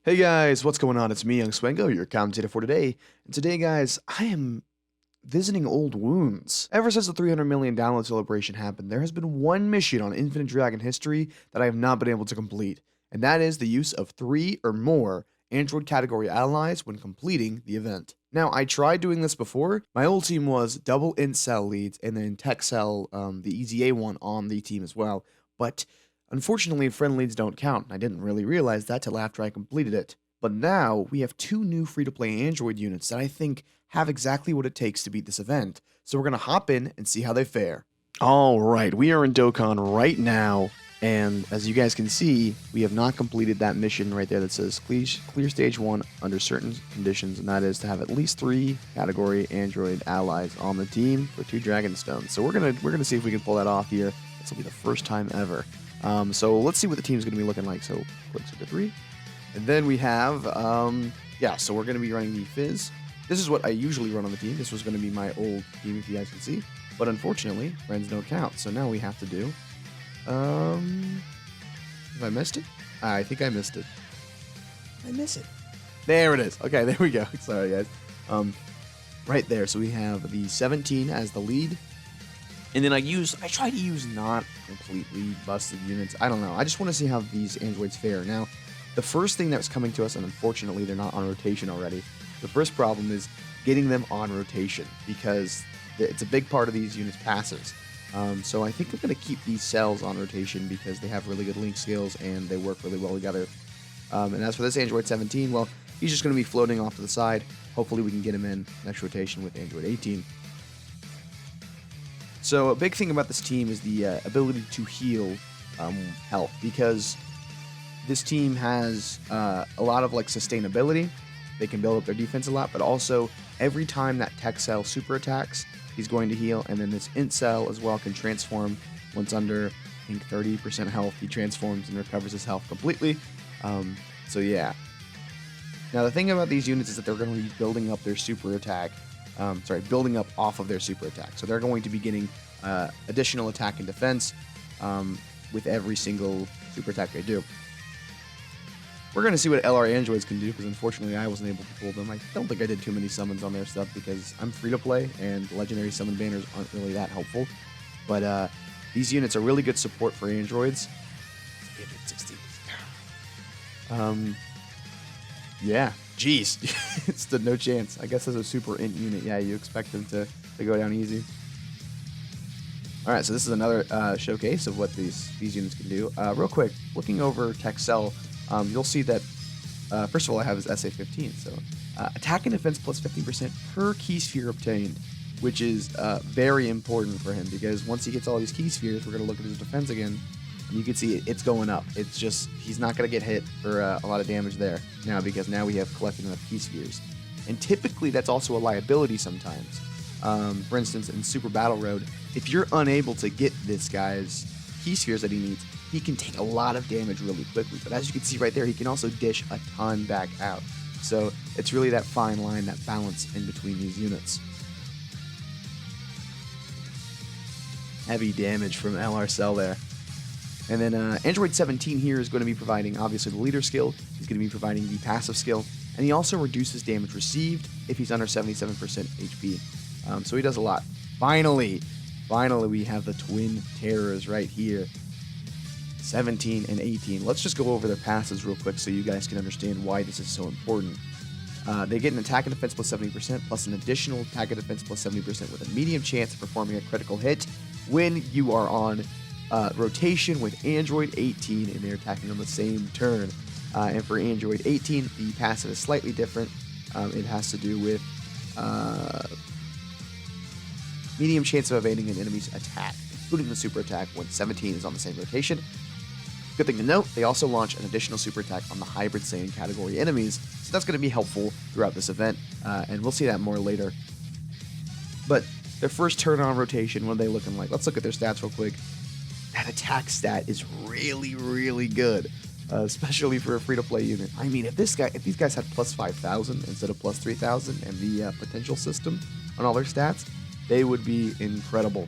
Hey guys, what's going on? It's me, Young Swengo, your commentator for today. And today, guys, I am visiting old wounds. Ever since the 300 million download celebration happened, there has been one mission on Infinite Dragon history that I have not been able to complete, and that is the use of 3 or more Android category allies when completing the event. Now, I tried doing this before. My old team was double Incel leads and then Techcell, the EZA one, on the team as well, but unfortunately, friend leads don't count, and I didn't really realize that till after I completed it. But now, we have 2 new free-to-play Android units that I think have exactly what it takes to beat this event, so we're gonna hop in and see how they fare. Alright, we are in Dokkan right now, and as you guys can see, we have not completed that mission right there that says clear stage 1 under certain conditions, and that is to have at least 3 category Android allies on the team for 2 Dragon Stones. So we're gonna see if we can pull that off here. This will be the first time ever. So let's see what the team's going to be looking like. So click Super 3. And then we have, so we're going to be running the Fizz. This is what I usually run on the team. This was going to be my old team, if you guys can see. But unfortunately, friends don't count. So now we have to do, have I missed it? I think I missed it. I miss it. There it is. Okay, there we go. Sorry, guys. Right there. So we have the 17 as the lead. And then I try to use not completely busted units. I don't know. I just want to see how these androids fare. Now, the first thing that's coming to us, and unfortunately they're not on rotation already, the first problem is getting them on rotation, because it's a big part of these units' passives. So I think we're going to keep these cells on rotation because they have really good link skills and they work really well together. And as for this Android 17, well, he's just going to be floating off to the side. Hopefully we can get him in next rotation with Android 18. So a big thing about this team is the ability to heal health, because this team has a lot of sustainability. They can build up their defense a lot, but also every time that Tech Cell super attacks, he's going to heal, and then this Int Cell as well can transform once under, I think, 30% health. He transforms and recovers his health completely. So yeah. Now the thing about these units is that they're going to be building up their super attack. Building up off of their super attack. So they're going to be getting additional attack and defense with every single super attack they do. We're going to see what LR Androids can do, because unfortunately I wasn't able to pull them. I don't think I did too many summons on their stuff because I'm free to play and legendary summon banners aren't really that helpful. But these units are really good support for Androids. 816. Yeah. Jeez, it stood no chance. I guess as a super int unit, yeah, you expect them to go down easy. Alright, so this is another showcase of what these units can do. Real quick, looking over Tech Cell, you'll see that, first of all, I have his SA-15. So, attack and defense plus 15% per key sphere obtained, which is very important for him, because once he gets all these key spheres, we're going to look at his defense again. You can see it's going up. It's just, he's not going to get hit for a lot of damage there now, because now we have collected enough key spheres. And typically that's also a liability sometimes. For instance, in Super Battle Road, if you're unable to get this guy's key spheres that he needs, he can take a lot of damage really quickly. But as you can see right there, he can also dish a ton back out. So it's really that fine line, that balance in between these units. Heavy damage from LR Cell there. And then Android 17 here is going to be providing, obviously, the leader skill. He's going to be providing the passive skill. And he also reduces damage received if he's under 77% HP. So he does a lot. Finally, we have the twin terrors right here. 17 and 18. Let's just go over their passes real quick so you guys can understand why this is so important. They get an attack and defense plus 70%, plus an additional attack and defense plus 70% with a medium chance of performing a critical hit when you are on rotation with Android 18 and they're attacking on the same turn. And for Android 18, the passive is slightly different. It has to do with medium chance of evading an enemy's attack, including the super attack when 17 is on the same rotation. Good thing to note, they also launch an additional super attack on the hybrid Saiyan category enemies, so that's going to be helpful throughout this event, and we'll see that more later. But their first turn on rotation, what are they looking like? Let's look at their stats real quick. That attack stat is really, really good, especially for a free-to-play unit. I mean, if these guys had plus 5,000 instead of plus 3,000 and the potential system on all their stats, they would be incredible.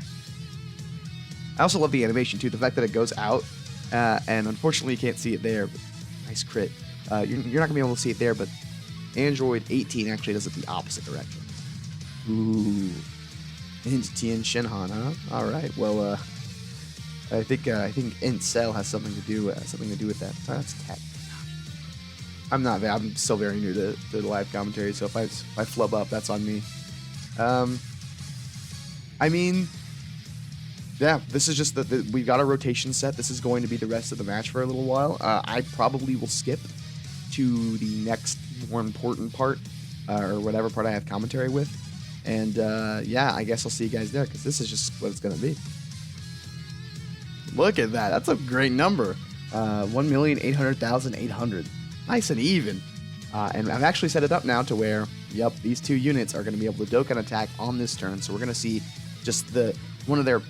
I also love the animation too, the fact that it goes out, and unfortunately you can't see it there, but nice crit. You're not gonna be able to see it there, but Android 18 actually does it the opposite direction. Ooh, into Tien Shinhan, huh? All right. Well, I think Incel has something to do with that. Oh, that's tech. I'm still very new to the live commentary, so if I flub up, that's on me. I mean, yeah, this is just we got a rotation set. This is going to be the rest of the match for a little while. I probably will skip to the next more important part, or whatever part I have commentary with. And yeah, I guess I'll see you guys there, because this is just what it's going to be. Look at that. That's a great number. 1,800,800. Nice and even. And I've actually set it up now to where, yep, these two units are going to be able to Dokkan attack on this turn. So we're going to see just one of their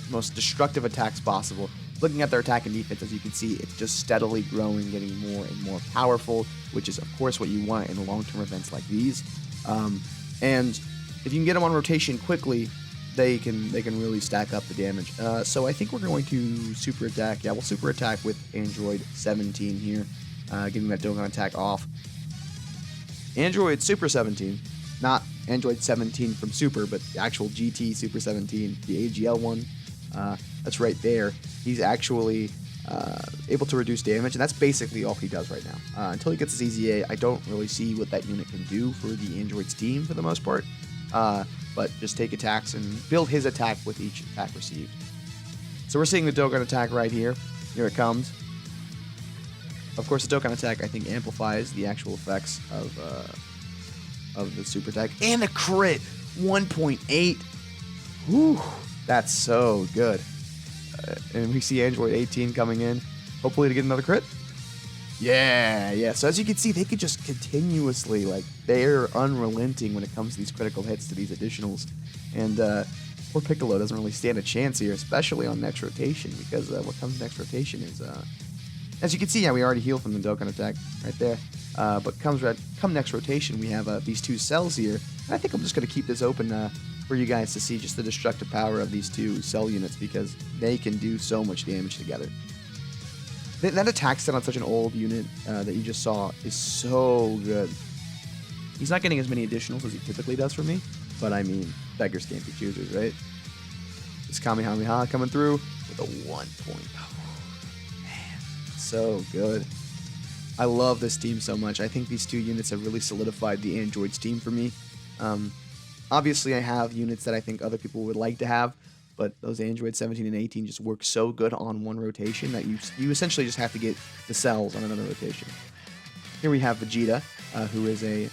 most destructive attacks possible. Looking at their attack and defense, as you can see, it's just steadily growing, getting more and more powerful, which is, of course, what you want in long-term events like these. And if you can get them on rotation quickly, they can really stack up the damage. So I think we're going to super attack. Yeah, we'll super attack with Android 17 here, getting that Dokkan attack off. Android Super 17, not Android 17 from Super, but the actual GT Super 17, the AGL one. That's right there. He's actually able to reduce damage, and that's basically all he does right now. Until he gets his EZA, I don't really see what that unit can do for the Android's team for the most part. But just take attacks and build his attack with each attack received. So we're seeing the Dokkan attack right here. Here it comes. Of course, the Dokkan attack, I think, amplifies the actual effects of the super attack. And the crit! 1.8. Whew, that's so good. And we see Android 18 coming in, hopefully to get another crit. Yeah. So as you can see, they could just continuously, like, they're unrelenting when it comes to these critical hits to these additionals. And poor Piccolo doesn't really stand a chance here, especially on next rotation, because what comes next rotation is, as you can see, yeah, we already healed from the Dokkan attack right there. But come next rotation, we have these two cells here. And I think I'm just going to keep this open for you guys to see just the destructive power of these two cell units, because they can do so much damage together. That attack set on such an old unit that you just saw is so good. He's not getting as many additionals as he typically does for me, but I mean, beggars can't be choosers, right? This Kamehameha coming through with a 1 point. Oh, man, so good. I love this team so much. I think these two units have really solidified the Androids team for me. Obviously, I have units that I think other people would like to have, but those Android 17 and 18 just work so good on one rotation that you essentially just have to get the cells on another rotation. Here we have Vegeta, who is a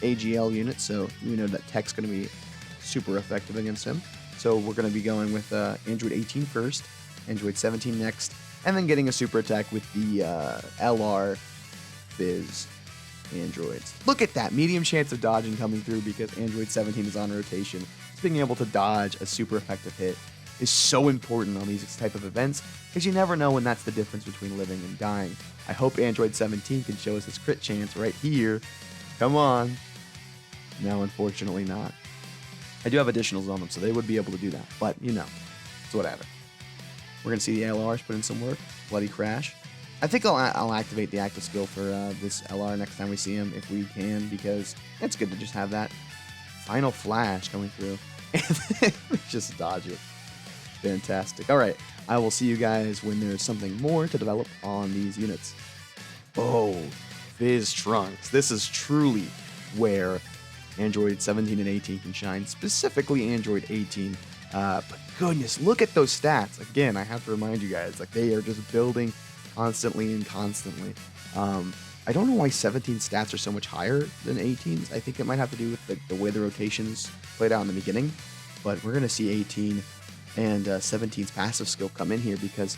AGL unit, so we know that Tech's going to be super effective against him. So we're going to be going with Android 18 first, Android 17 next, and then getting a super attack with the LR Fizz androids. Look at that, medium chance of dodging coming through because Android 17 is on rotation. Being able to dodge a super effective hit is so important on these type of events, because you never know when that's the difference between living and dying. I hope Android 17 can show us his crit chance right here. Come on. No, unfortunately not. I do have additionals on them, so they would be able to do that, but you know, it's whatever. We're going to see the LRs put in some work. Bloody Crash. I think I'll activate the active skill for this LR next time we see him, if we can, because it's good to just have that Final Flash coming through. And just dodge it. Fantastic. All right, I will see you guys when there's something more to develop on these units. Oh, Fizz Trunks. This is truly where Android 17 and 18 can shine, specifically Android 18. But goodness, look at those stats. Again, I have to remind you guys, like, they are just building constantly and constantly. I don't know why 17 stats are so much higher than 18's. I think it might have to do with the way the rotations played out in the beginning. But we're going to see 18 and 17's passive skill come in here, because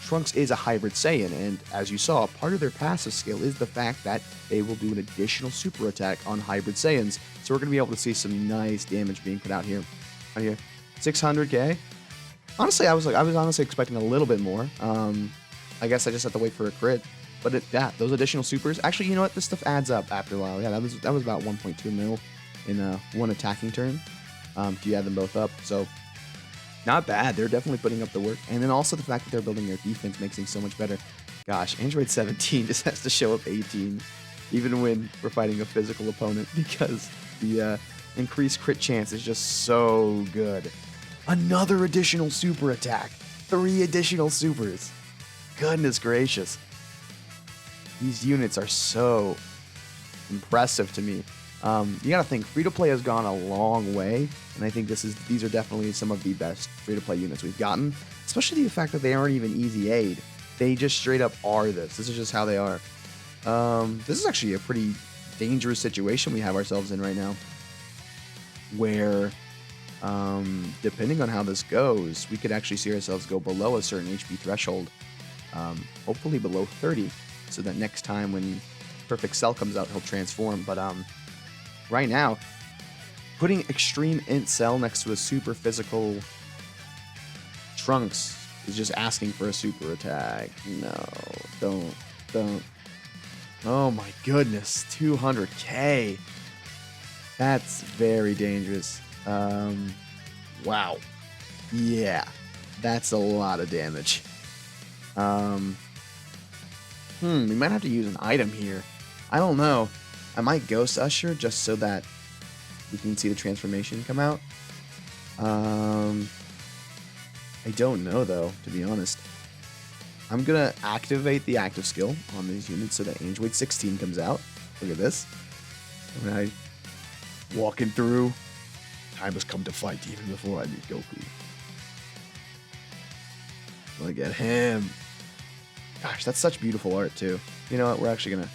Trunks is a hybrid Saiyan, and as you saw, part of their passive skill is the fact that they will do an additional super attack on hybrid Saiyans. So we're going to be able to see some nice damage being put out here. 600k. Honestly, I was honestly expecting a little bit more. I guess I just have to wait for a crit. But yeah, those additional supers. Actually, you know what? This stuff adds up after a while. Yeah, that was about 1.2 mil in one attacking turn. If you add them both up, so not bad. They're definitely putting up the work. And then also the fact that they're building their defense makes things so much better. Gosh, Android 17 just has to show up 18, even when we're fighting a physical opponent, because the increased crit chance is just so good. Another additional super attack. 3 additional supers. Goodness gracious. These units are so impressive to me. You gotta think, free-to-play has gone a long way, and I think these are definitely some of the best free-to-play units we've gotten, especially the fact that they aren't even easy aid. They just straight up are this. This is just how they are. This is actually a pretty dangerous situation we have ourselves in right now, where depending on how this goes, we could actually see ourselves go below a certain HP threshold, hopefully below 30, so that next time when Perfect Cell comes out, he'll transform. But right now, putting Extreme Int Cell next to a super physical Trunks is just asking for a super attack. No, don't. Oh my goodness, 200k. That's very dangerous. Wow. Yeah, that's a lot of damage. We might have to use an item here. I don't know. I might Ghost Usher just so that we can see the transformation come out. I don't know though, to be honest. I'm gonna activate the active skill on these units so that Android 16 comes out. Look at this. When I walking through, time has come to fight even before I meet Goku. Look at him. Gosh, that's such beautiful art too. You know what? We're actually gonna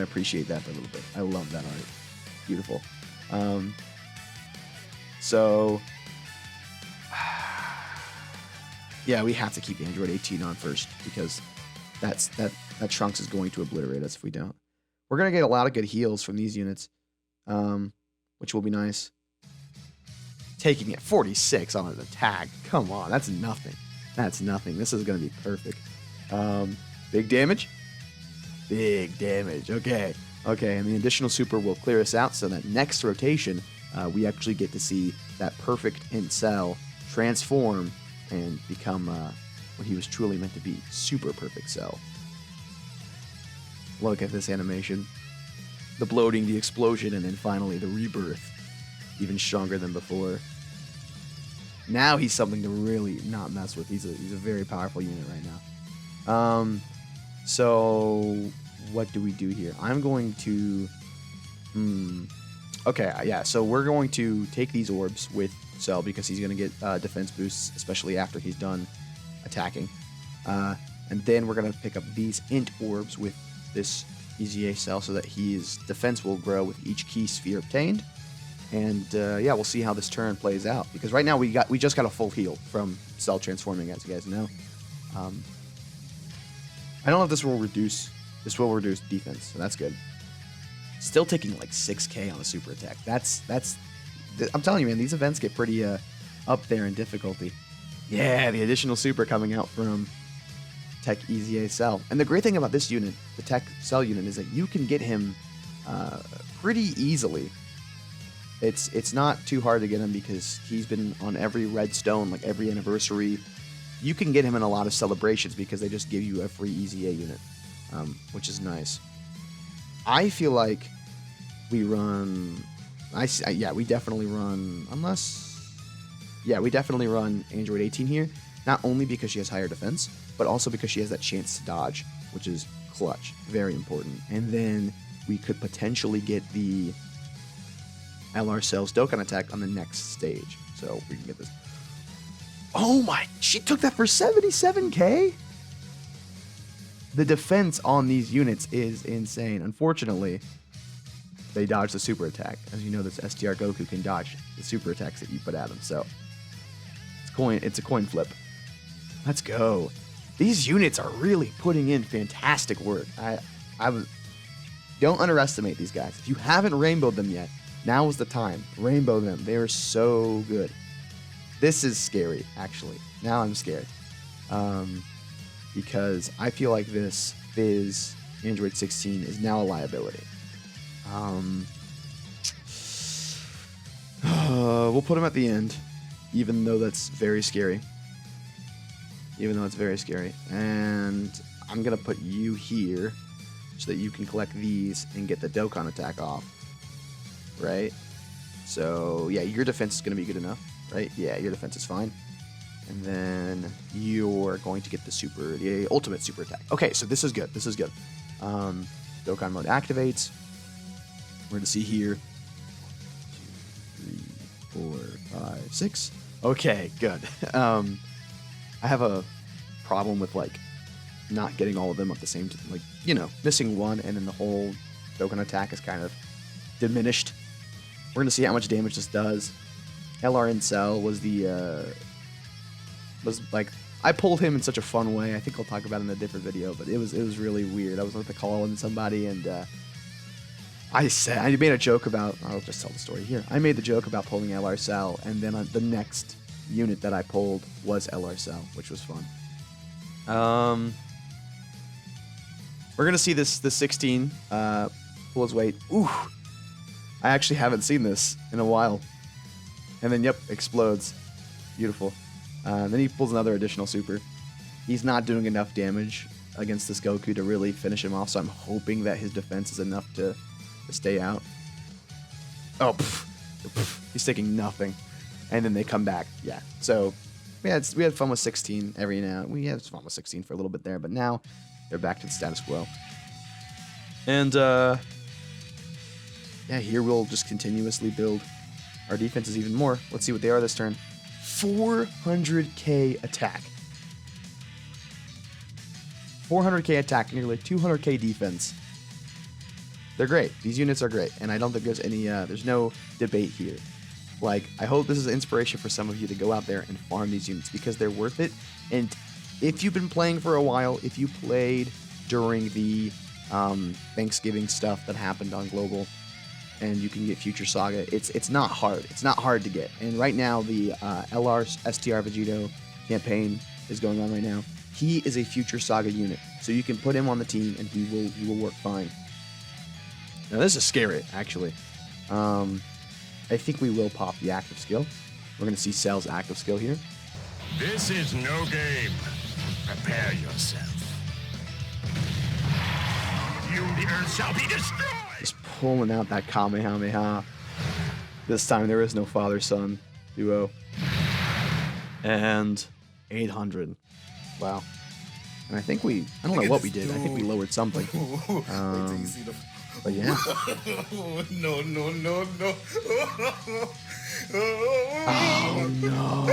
appreciate that for a little bit. I love that art. Beautiful. So yeah, we have to keep Android 18 on first because that Trunks is going to obliterate us if we don't. We're gonna get a lot of good heals from these units, which will be nice. Taking it 46 on an attack. Come on, that's nothing. That's nothing. This is gonna be perfect. Big damage. Big damage. Okay. Okay, and the additional super will clear us out so that next rotation, we actually get to see that perfect Int Cell transform and become what he was truly meant to be, Super Perfect Cell. Look at this animation. The bloating, the explosion, and then finally the rebirth. Even stronger than before. Now he's something to really not mess with. He's a very powerful unit right now. So what do we do here? I'm going to... Okay, yeah, so we're going to take these orbs with Cell because he's going to get defense boosts, especially after he's done attacking. And then we're going to pick up these Int orbs with this EZA Cell so that his defense will grow with each key sphere obtained. And yeah, we'll see how this turn plays out. Because right now we just got a full heal from Cell transforming, as you guys know. I don't know if this will reduce defense, so that's good. Still taking like 6k on a super attack. That's I'm telling you, man, these events get pretty up there in difficulty. Yeah, the additional super coming out from Tech EZA Cell. And the great thing about this unit, the Tech Cell unit, is that you can get him pretty easily. It's not too hard to get him because he's been on every redstone, like every anniversary. You can get him in a lot of celebrations because they just give you a free EZA unit, which is nice. I feel like we run... yeah, we definitely run... we definitely run Android 18 here, not only because she has higher defense, but also because she has that chance to dodge, which is clutch, very important. And then we could potentially get the LR Cell's Dokkan attack on the next stage. So we can get this. Oh my, she took that for 77k? The defense on these units is insane. Unfortunately, they dodge the super attack. As you know, this STR Goku can dodge the super attacks that you put at him. So it's a coin flip. Let's go. These units are really putting in fantastic work. Don't underestimate these guys. If you haven't rainbowed them yet, now is the time. Rainbow them. They are so good. This is scary, actually. Now I'm scared. Because I feel like this Fizz Android 16 is now a liability. We'll put him at the end, even though that's very scary. And I'm going to put you here so that you can collect these and get the Dokkan attack off, right? So, yeah, your defense is going to be good enough, right? Yeah, your defense is fine. And then you're going to get the ultimate super attack. Okay, so this is good. This is good. Dokkan mode activates. We're going to see here. 2, 3, 4, 5, 6. Okay, good. I have a problem with, like, not getting all of them at the same time. Like, you know, missing one, and then the whole Dokkan attack is kind of diminished. We're going to see how much damage this does. LR Incel was like, I pulled him in such a fun way. I think I'll talk about it in a different video, but it was really weird. I was with the call on somebody, and I made a joke about, I'll just tell the story here. I made the joke about pulling LR Cell, and then the next unit that I pulled was LR Cell, which was fun. We're gonna see the 16 pull his weight. Ooh, I actually haven't seen this in a while. And then, yep, explodes. Beautiful. Then he pulls another additional super. He's not doing enough damage against this Goku to really finish him off, so I'm hoping that his defense is enough to stay out. Oh, he's taking nothing. And then they come back. Yeah. So we had fun with 16 every now. We had fun with 16 for a little bit there, but now they're back to the status quo. And yeah, here we'll just continuously build our defenses even more. Let's see what they are this turn. 400k attack. 400k attack, nearly 200k defense. They're great. These units are great, and I don't think there's any, there's no debate here. Like, I hope this is inspiration for some of you to go out there and farm these units because they're worth it. And if you've been playing for a while, if you played during the Thanksgiving stuff that happened on Global, and you can get Future Saga, it's not hard. It's not hard to get. And right now, the LR STR Vegito campaign is going on right now. He is a Future Saga unit, so you can put him on the team, and he will work fine. Now this is scary, actually. I think we will pop the active skill. We're gonna see Cell's active skill here. This is no game. Prepare yourself. You, the earth, shall be destroyed! Just pulling out that Kamehameha. This time there is no father-son duo. And 800. Wow. And I think I don't know what we did. I think we lowered something. But yeah. No. Oh no.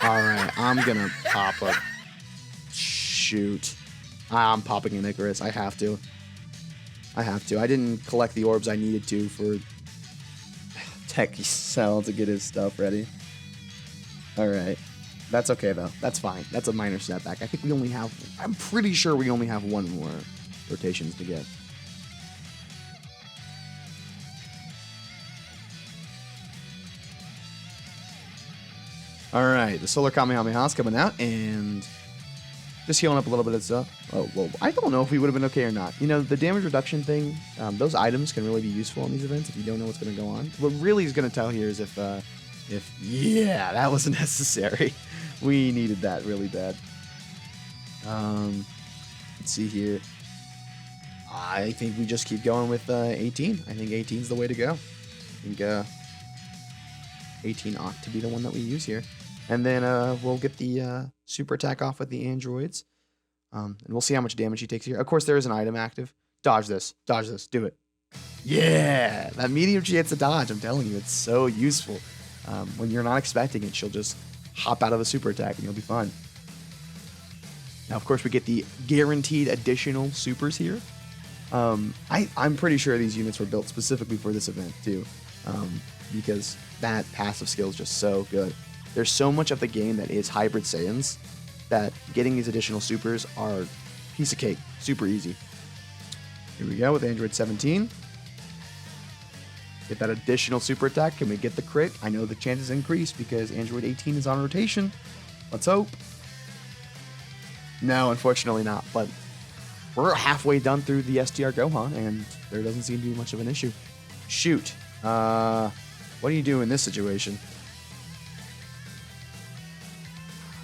Alright, I'm gonna pop a... Shoot. I'm popping an Icarus. I have to. I didn't collect the orbs I needed to for Techie Cell to get his stuff ready. Alright. That's okay, though. That's fine. That's a minor setback. I think we only have... I'm pretty sure we only have one more rotations to get. Alright, the Solar Kamehameha's coming out, and just healing up a little bit of stuff. Oh, well, I don't know if we would have been okay or not. You know, the damage reduction thing, those items can really be useful in these events if you don't know what's going to go on. What really is going to tell here is if, yeah, that was necessary. We needed that really bad. Let's see here. I think we just keep going with 18. I think 18 is the way to go. I think 18 ought to be the one that we use here. And then we'll get the super attack off with the androids. And we'll see how much damage he takes here. Of course, there is an item active. Dodge this. Dodge this. Do it. Yeah! That medium chance to dodge, I'm telling you, it's so useful. When you're not expecting it, she'll just hop out of the super attack and you'll be fine. Now, of course, we get the guaranteed additional supers here. I'm pretty sure these units were built specifically for this event, too. Because that passive skill is just so good. There's so much of the game that is hybrid Saiyans that getting these additional supers are piece of cake. Super easy. Here we go with Android 17. Get that additional super attack. Can we get the crit? I know the chances increase because Android 18 is on rotation. Let's hope. No, unfortunately not. But we're halfway done through the STR Gohan, and there doesn't seem to be much of an issue. Shoot. What do you do in this situation?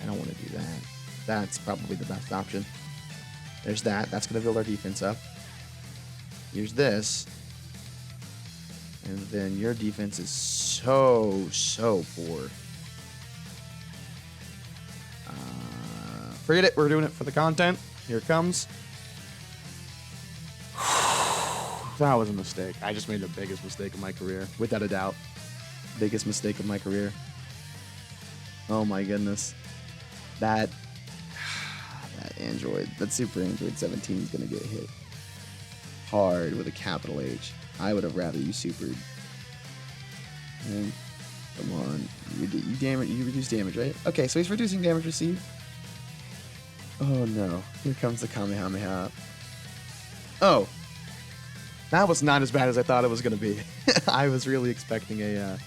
I don't want to do that. That's probably the best option. There's that. That's going to build our defense up. Here's this. And then your defense is so poor. Forget it. We're doing it for the content. Here it comes. That was a mistake. I just made the biggest mistake of my career. Without a doubt. Biggest mistake of my career. Oh my goodness. That Android, that Super Android 17 is going to get hit hard with a capital H. I would have rather you supered. And come on. You reduce damage, right? Okay, so he's reducing damage received. Oh no. Here comes the Kamehameha. Oh. That was not as bad as I thought it was going to be. I was really expecting a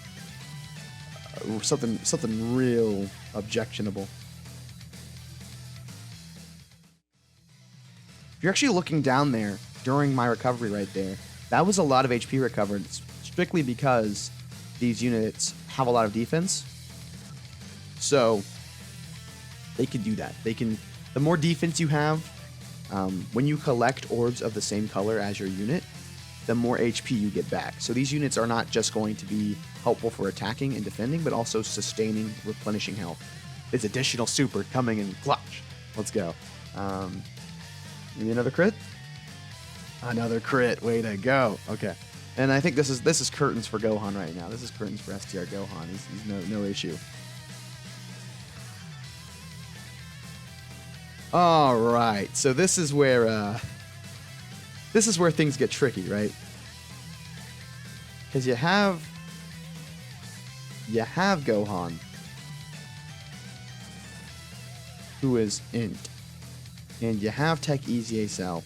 something real objectionable. If you're actually looking down there during my recovery right there, that was a lot of HP recovered strictly because these units have a lot of defense. So they can do that. They can. The more defense you have, when you collect orbs of the same color as your unit, the more HP you get back. So these units are not just going to be helpful for attacking and defending, but also sustaining, replenishing health. It's additional super coming in clutch. Let's go. Maybe another crit? Another crit. Way to go. Okay. And I think this is curtains for Gohan right now. This is curtains for STR Gohan. He's no issue. All right. So this is where things get tricky, right? Because you have Gohan, who is int, and you have Tech Easy Cell,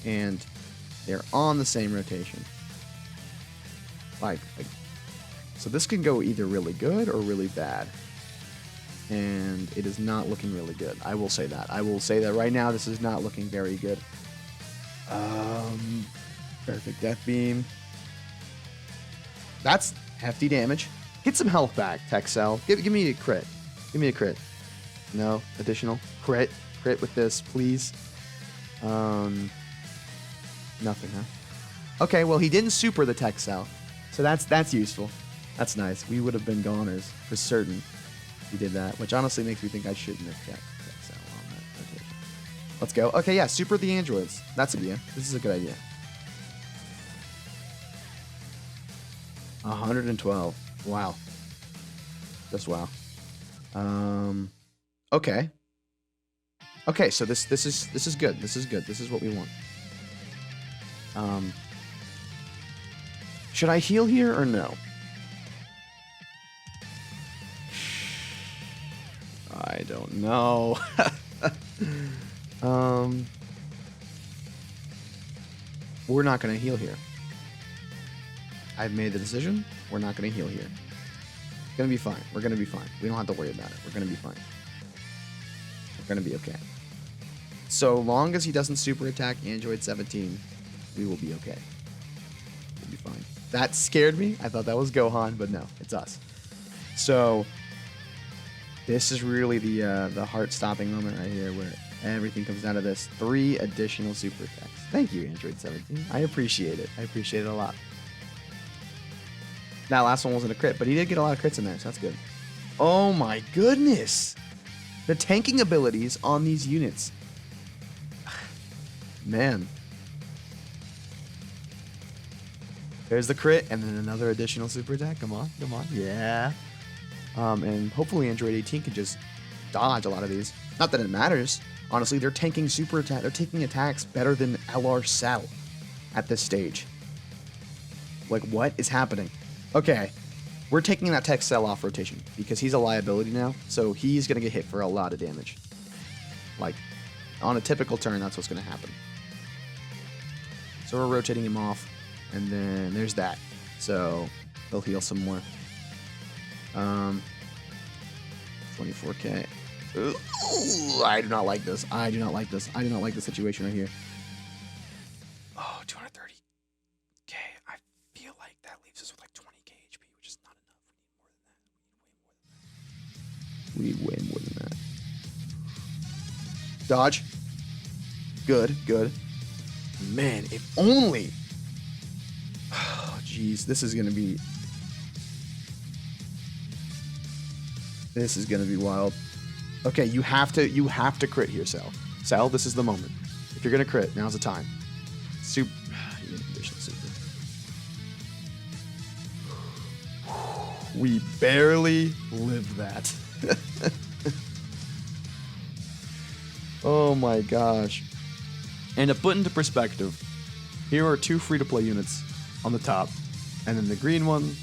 and they're on the same rotation. Like, so this can go either really good or really bad. And it is not looking really good. I will say that. I will say that right now this is not looking very good. Perfect Death Beam. That's hefty damage. Get some health back, Tech Cell. Give me a crit. Give me a crit. No, additional. Crit with this, please. Nothing, huh? Okay, well he didn't super the Tech Cell. So that's useful. That's nice. We would have been goners for certain. He did that, which honestly makes me think I shouldn't have kept Tech Cell on that rotation. Let's go. Okay, yeah, super the androids. That's an idea. This is a good idea. 112. Wow. Just wow. Okay. Okay, so this is good. This is good. This is what we want. Should I heal here or no? I don't know. We're not going to heal here. I've made the decision. We're not going to heal here. It's going to be fine. We're going to be fine. We don't have to worry about it. We're going to be fine. We're going to be okay. So long as he doesn't super attack Android 17, we will be okay. We'll be fine. That scared me. I thought that was Gohan, but no, it's us. So this is really the heart-stopping moment right here where everything comes out of this. 3 additional super attacks. Thank you, Android 17. I appreciate it. I appreciate it a lot. That last one wasn't a crit, but he did get a lot of crits in there, so that's good. Oh my goodness! The tanking abilities on these units. Man. There's the crit, and then another additional super attack. Come on, come on. Yeah. And hopefully Android 18 can just dodge a lot of these. Not that it matters. Honestly, they're tanking super attack. They're taking attacks better than LR Cell at this stage. Like, what is happening? Okay, we're taking that Tech Cell off rotation because he's a liability now, so he's going to get hit for a lot of damage. Like, on a typical turn, that's what's going to happen. So we're rotating him off, and then there's that. So he'll heal some more. 24k. Ooh, I do not like this. I do not like this. I do not like the situation right here. Oh, 230k. I feel like that leaves us with like 20k HP, which is not enough. We need way more than that. We need way more than that. Dodge. Good, good. Man, if only. Oh, jeez, this is gonna be wild. Okay, you have to crit here, Sal. Sal, this is the moment. If you're gonna crit, now's the time. Super. You need conditional super. We barely lived that. Oh my gosh. And to put into perspective, here are 2 free-to-play units on the top, and then the green one,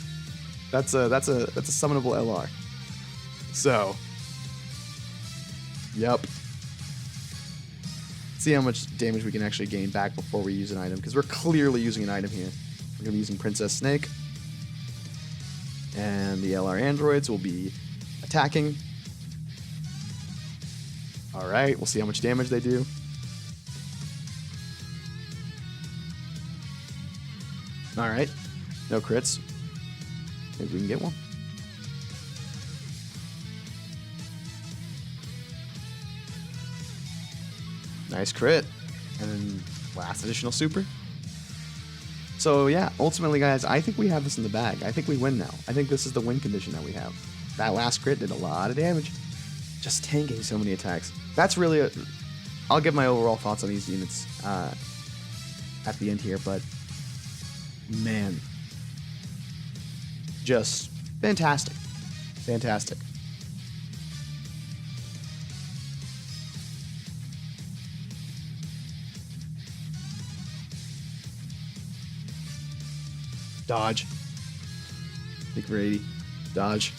that's a summonable LR. So, yep. See how much damage we can actually gain back before we use an item, because we're clearly using an item here. We're gonna be using Princess Snake, and the LR androids will be attacking. All right, we'll see how much damage they do. All right, no crits. Maybe we can get one. Nice crit. And then last additional super. So yeah, ultimately guys, I think we have this in the bag. I think we win now. I think this is the win condition that we have. That last crit did a lot of damage. Just tanking so many attacks. That's really I'll give my overall thoughts on these units at the end here, but man, just fantastic. Fantastic. Dodge. Think for 80. Dodge.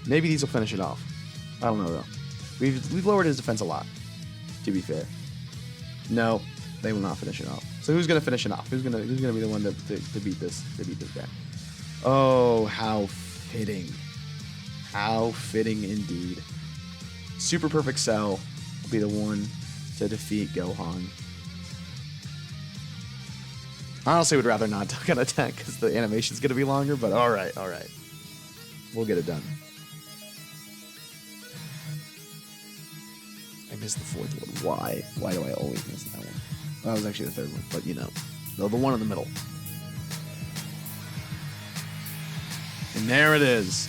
Maybe these will finish it off. I don't know though. We've lowered his defense a lot, to be fair. No, they will not finish it off. So who's gonna finish it off? Who's gonna be the one to beat this guy? Oh, how fitting. How fitting indeed. Super Perfect Cell will be the one to defeat Gohan. I honestly would rather not duck an attack because the animation's going to be longer, but alright. We'll get it done. I missed the 4th one. Why? Why do I always miss that one? Well, that was actually the 3rd one, but you know. The one in the middle. And there it is.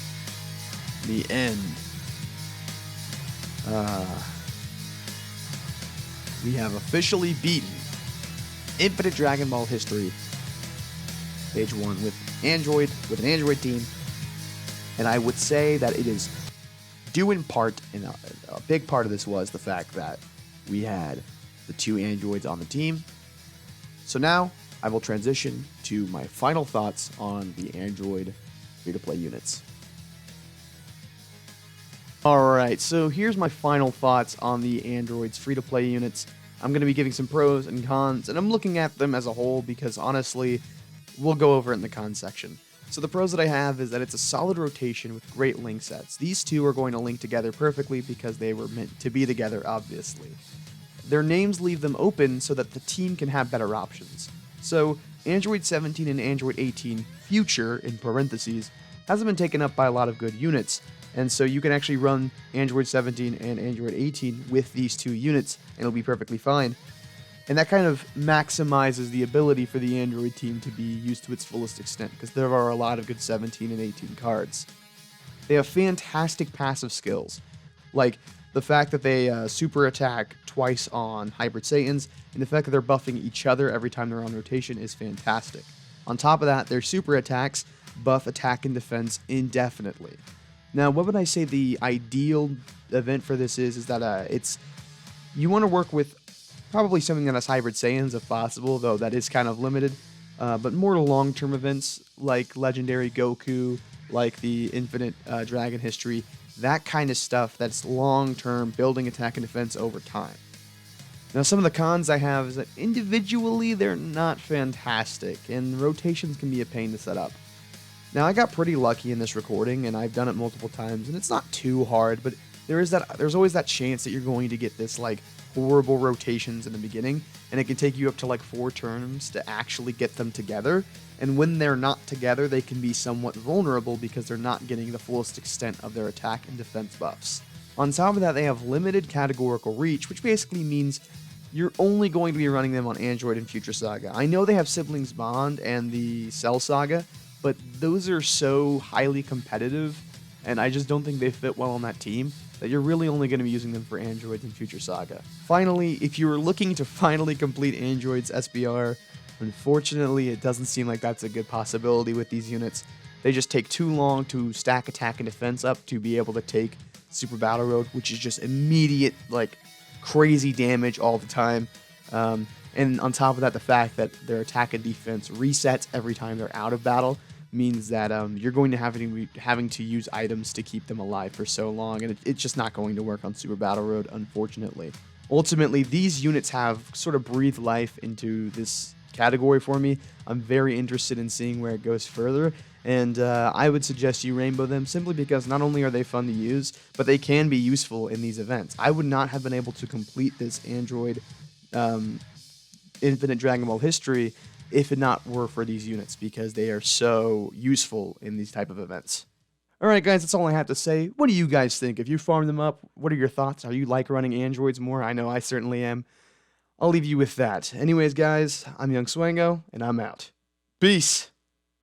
The end. We have officially beaten Infinite Dragon Ball history, Stage 1 with an Android team, and I would say that it is due in part, and a big part of this was the fact that we had the 2 androids on the team. So now I will transition to my final thoughts on the Android free-to-play units. Alright, so here's my final thoughts on the Android's free-to-play units. I'm going to be giving some pros and cons, and I'm looking at them as a whole because honestly, we'll go over it in the cons section. So the pros that I have is that it's a solid rotation with great link sets. These 2 are going to link together perfectly because they were meant to be together, obviously. Their names leave them open so that the team can have better options. So Android 17 and Android 18 Future, in parentheses, hasn't been taken up by a lot of good units, and so you can actually run Android 17 and Android 18 with these 2 units, and it'll be perfectly fine. And that kind of maximizes the ability for the Android team to be used to its fullest extent, because there are a lot of good 17 and 18 cards. They have fantastic passive skills, like the fact that they super attack twice on Hybrid Saiyans, and the fact that they're buffing each other every time they're on rotation is fantastic. On top of that, their super attacks buff attack and defense indefinitely. Now, what would I say the ideal event for this is that you want to work with probably something that has Hybrid Saiyans if possible, though that is kind of limited, but more long-term events like Legendary Goku, like the Infinite Dragon history, that kind of stuff that's long-term, building attack and defense over time. Now, some of the cons I have is that individually they're not fantastic, and rotations can be a pain to set up. Now, I got pretty lucky in this recording, and I've done it multiple times, and it's not too hard, but there's always that chance that you're going to get this, like, horrible rotations in the beginning, and it can take you up to, like, 4 turns to actually get them together, and when they're not together, they can be somewhat vulnerable because they're not getting the fullest extent of their attack and defense buffs. On top of that, they have limited categorical reach, which basically means you're only going to be running them on Android and Future Saga. I know they have Siblings Bond and the Cell Saga, but those are so highly competitive, and I just don't think they fit well on that team, that you're really only going to be using them for Androids and Future Saga. Finally, if you were looking to finally complete Android's SBR, unfortunately, it doesn't seem like that's a good possibility with these units. They just take too long to stack attack and defense up to be able to take Super Battle Road, which is just immediate, like, crazy damage all the time. And on top of that, the fact that their attack and defense resets every time they're out of battle means that you're going to having to use items to keep them alive for so long, and it's just not going to work on Super Battle Road, unfortunately. Ultimately, these units have sort of breathed life into this category for me. I'm very interested in seeing where it goes further, and I would suggest you rainbow them simply because not only are they fun to use, but they can be useful in these events. I would not have been able to complete this Android Infinite Dragon Ball history if it not were for these units, because they are so useful in these type of events. Alright guys, that's all I have to say. What do you guys think? If you farm them up, what are your thoughts? Are you like running Androids more? I know I certainly am. I'll leave you with that. Anyways guys, I'm Young Swango, and I'm out. Peace!